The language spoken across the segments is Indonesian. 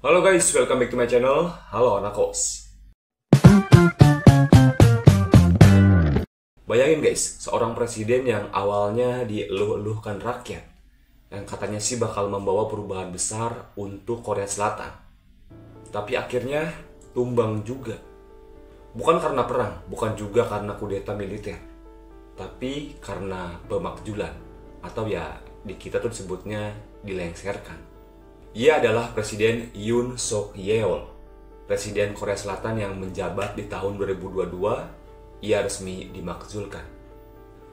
Halo guys, welcome back to my channel. Halo anak kos. Bayangin guys, seorang presiden yang awalnya dieluh-eluhkan rakyat, yang katanya sih bakal membawa perubahan besar untuk Korea Selatan. Tapi akhirnya tumbang juga. Bukan karena perang, bukan juga karena kudeta militer, tapi karena pemakzulan, atau ya di kita tuh disebutnya dilengsarkan. Ia adalah Presiden Yoon Suk Yeol, Presiden Korea Selatan yang menjabat di tahun 2022. Ia resmi dimakzulkan.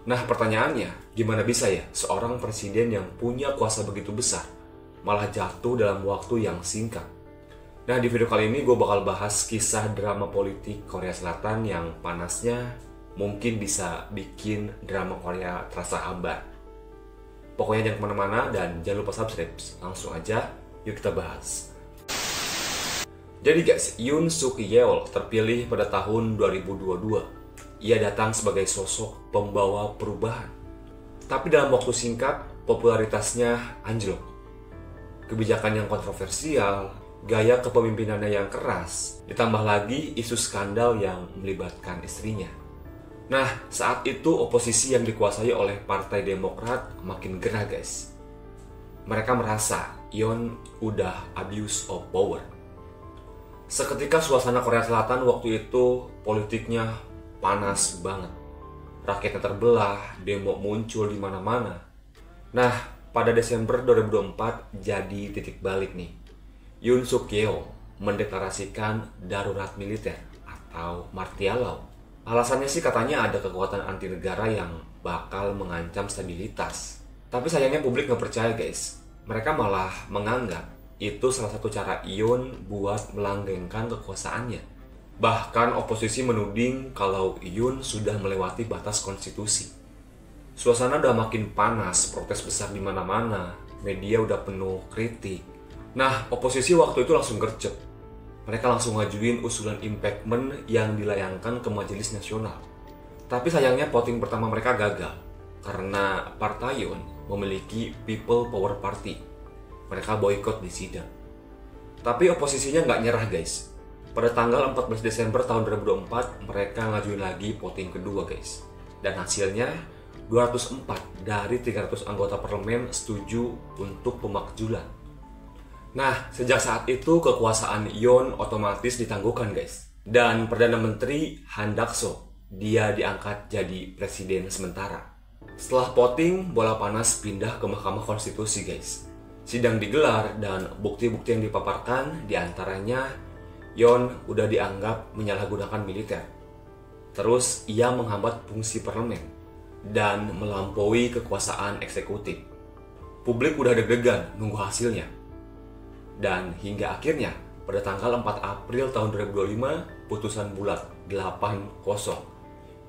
Nah pertanyaannya, gimana bisa ya seorang presiden yang punya kuasa begitu besar malah jatuh dalam waktu yang singkat? Nah di video kali ini gue bakal bahas kisah drama politik Korea Selatan yang panasnya mungkin bisa bikin drama Korea terasa hambar. Pokoknya jangan kemana-mana dan jangan lupa subscribe. Langsung aja, yuk kita bahas. Jadi guys, Yoon Suk Yeol terpilih pada tahun 2022. Ia datang sebagai sosok pembawa perubahan. Tapi dalam waktu singkat, popularitasnya anjlok. Kebijakan yang kontroversial, gaya kepemimpinannya yang keras, ditambah lagi isu skandal yang melibatkan istrinya. Nah, saat itu oposisi yang dikuasai oleh Partai Demokrat makin gerah guys. Mereka merasa Yoon udah abuse of power. Seketika suasana Korea Selatan waktu itu politiknya panas banget. Rakyatnya terbelah, demo muncul di mana-mana. Nah, pada Desember 2024 jadi titik balik nih. Yoon Suk Yeol mendeklarasikan darurat militer atau martial law. Alasannya sih katanya ada kekuatan anti negara yang bakal mengancam stabilitas. Tapi sayangnya publik nggak percaya guys. Mereka malah menganggap itu salah satu cara Yoon buat melanggengkan kekuasaannya. Bahkan oposisi menuding kalau Yoon sudah melewati batas konstitusi. Suasana udah makin panas, protes besar di mana-mana, media udah penuh kritik. Nah, oposisi waktu itu langsung gercep. Mereka langsung ngajuin usulan impeachment yang dilayangkan ke Majelis Nasional. Tapi sayangnya voting pertama mereka gagal karena Partai Yoon memiliki People Power Party. Mereka boykot di sidang. Tapi oposisinya nggak nyerah guys. Pada tanggal 14 Desember tahun 2024 mereka ngajuin lagi voting kedua guys. Dan hasilnya 204 dari 300 anggota parlemen setuju untuk pemakzulan. Nah, sejak saat itu kekuasaan Yoon otomatis ditangguhkan guys. Dan Perdana Menteri Han Duck-soo, dia diangkat jadi presiden sementara. Setelah voting, bola panas pindah ke Mahkamah Konstitusi guys. Sidang digelar dan bukti-bukti yang dipaparkan diantaranya Yoon udah dianggap menyalahgunakan militer. Terus ia menghambat fungsi parlemen dan melampaui kekuasaan eksekutif. Publik udah deg-degan nunggu hasilnya. Dan hingga akhirnya pada tanggal 4 April tahun 2025 putusan bulat 8-0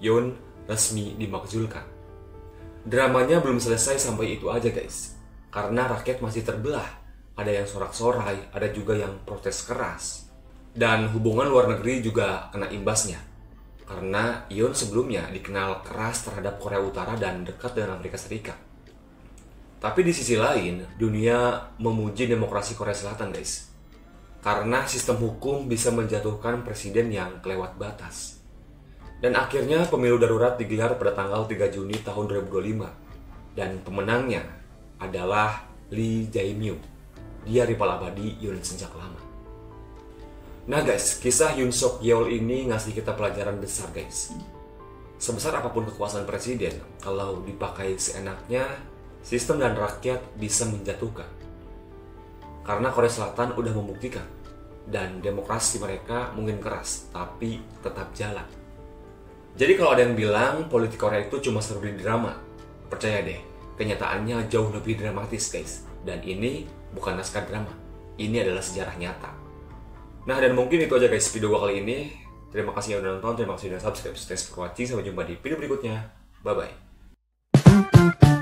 Yoon resmi dimakzulkan. Dramanya belum selesai sampai itu aja guys. Karena rakyat masih terbelah. Ada yang sorak-sorai, ada juga yang protes keras. Dan hubungan luar negeri juga kena imbasnya. Karena Yoon sebelumnya dikenal keras terhadap Korea Utara dan dekat dengan Amerika Serikat. Tapi di sisi lain, dunia memuji demokrasi Korea Selatan guys. Karena sistem hukum bisa menjatuhkan presiden yang kelewat batas. Dan akhirnya pemilu darurat digelar pada tanggal 3 Juni tahun 2025. Dan pemenangnya adalah Lee Jae-myung. Dia rival abadi Yoon sejak lama. Nah guys, kisah Yoon Suk Yeol ini ngasih kita pelajaran besar guys. Sebesar apapun kekuasaan presiden, kalau dipakai seenaknya, sistem dan rakyat bisa menjatuhkan. Karena Korea Selatan udah membuktikan. Dan demokrasi mereka mungkin keras, tapi tetap jalan. Jadi kalau ada yang bilang politik Korea itu cuma seru di drama, percaya deh, kenyataannya jauh lebih dramatis guys. Dan ini bukan naskah drama, ini adalah sejarah nyata. Nah dan mungkin itu aja guys video gua kali ini. Terima kasih yang udah nonton, terima kasih yang udah subscribe. Thanks for watching, sampai jumpa di video berikutnya. Bye-bye.